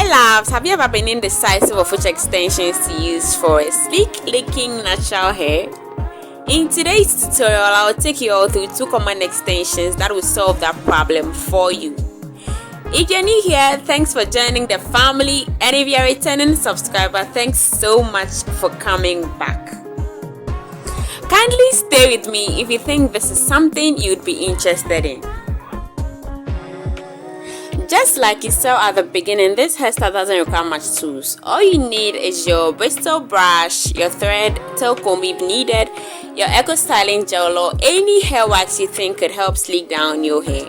My loves, have you ever been indecisive of which extensions to use for a sleek looking natural hair? In today's tutorial, I'll take you all through 2 common extensions that will solve that problem for you. If you're new here, thanks for joining the family, and if you're a returning subscriber, thanks so much for coming back. Kindly stay with me if you think this is something you'd be interested in. Just like you saw at the beginning, this hairstyle doesn't require much tools. All you need is your Bristle brush, your thread, tail comb if needed, your Ecostyling gel, or any hair wax you think could help sleek down your hair.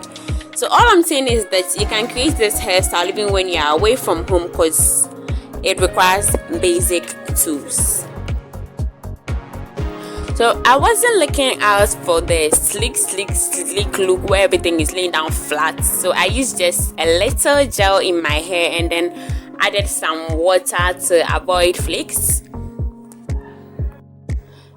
So all I'm saying is that you can create this hairstyle even when you are away from home because it requires basic tools. So I wasn't looking out for the sleek look where everything is laying down flat. So I used just a little gel in my hair and then added some water to avoid flakes.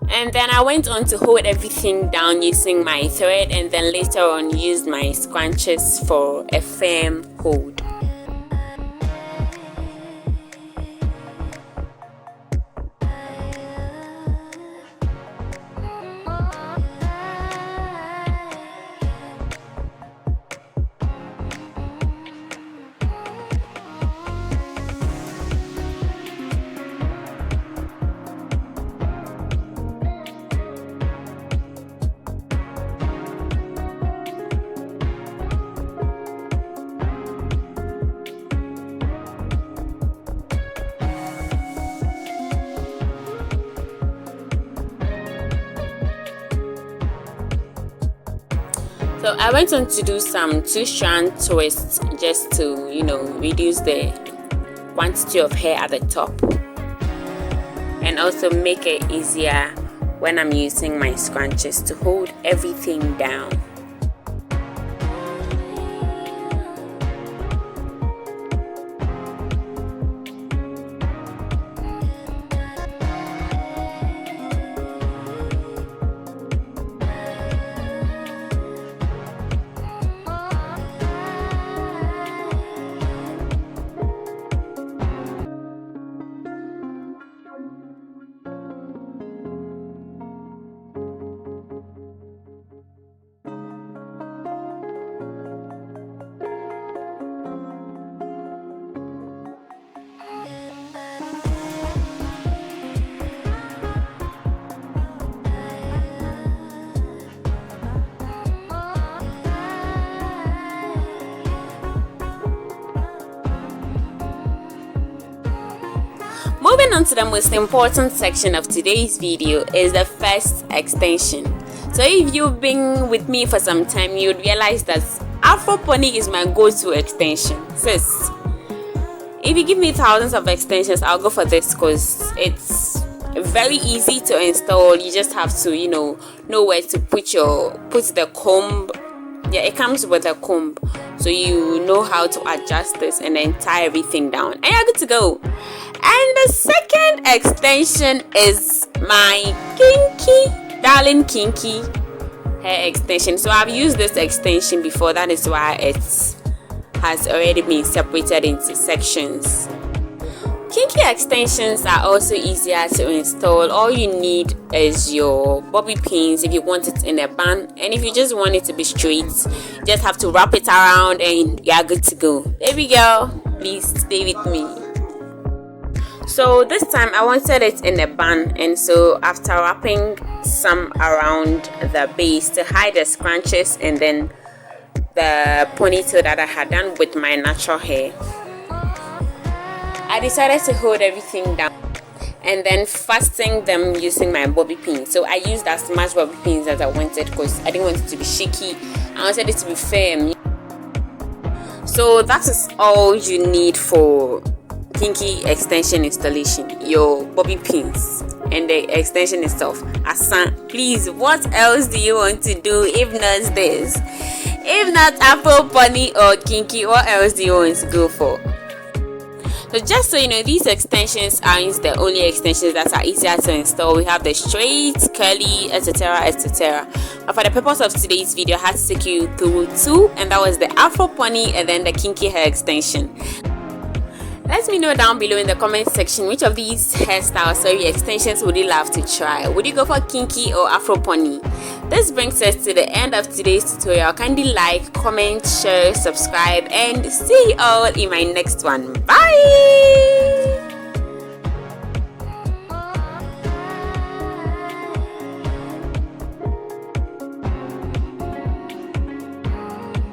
And then I went on to hold everything down using my thread, and then later on used my scrunches for a firm hold. So I went on to do some 2-strand twists just to, reduce the quantity of hair at the top and also make it easier when I'm using my scrunches to hold everything down. Moving on to the most important section of today's video is the first extension. So if you've been with me for some time, you'd realize that Afropony is my go-to extension. Sis, if you give me thousands of extensions, I'll go for this because it's very easy to install. You just have to, know where to put the comb. Yeah, it comes with a comb, so you know how to adjust this and then tie everything down, and you're good to go. And the second extension is my Kinky hair extension. So I've used this extension before, that is why it has already been separated into sections. Kinky extensions are also easier to install. All you need is your bobby pins if you want it in a bun, and if you just want it to be straight, you just have to wrap it around and you're good to go. Baby girl, please stay with me. So this time I wanted it in a bun, and so after wrapping some around the base to hide the scrunches and then the ponytail that I had done with my natural hair, I decided to hold everything down and then fasten them using my bobby pins. So I used as much bobby pins as I wanted because I didn't want it to be shaky. I wanted it to be firm. So that is all you need for Kinky extension installation: your bobby pins and the extension itself. Asan, please, what else do you want to do if not this? If not Afropony or Kinky, what else do you want to go for? So just so you know, these extensions aren't the only extensions that are easier to install. We have the straight, curly, etc, etc. But for the purpose of today's video, I had to take you through 2, and that was the Afropony and then the Kinky hair extension. Let me know down below in the comment section which of these hairstyles, extensions would you love to try. Would you go for kinky or Afropony? This brings us to the end of today's tutorial. Kindly like, comment, share, subscribe, and see you all in my next one. Bye!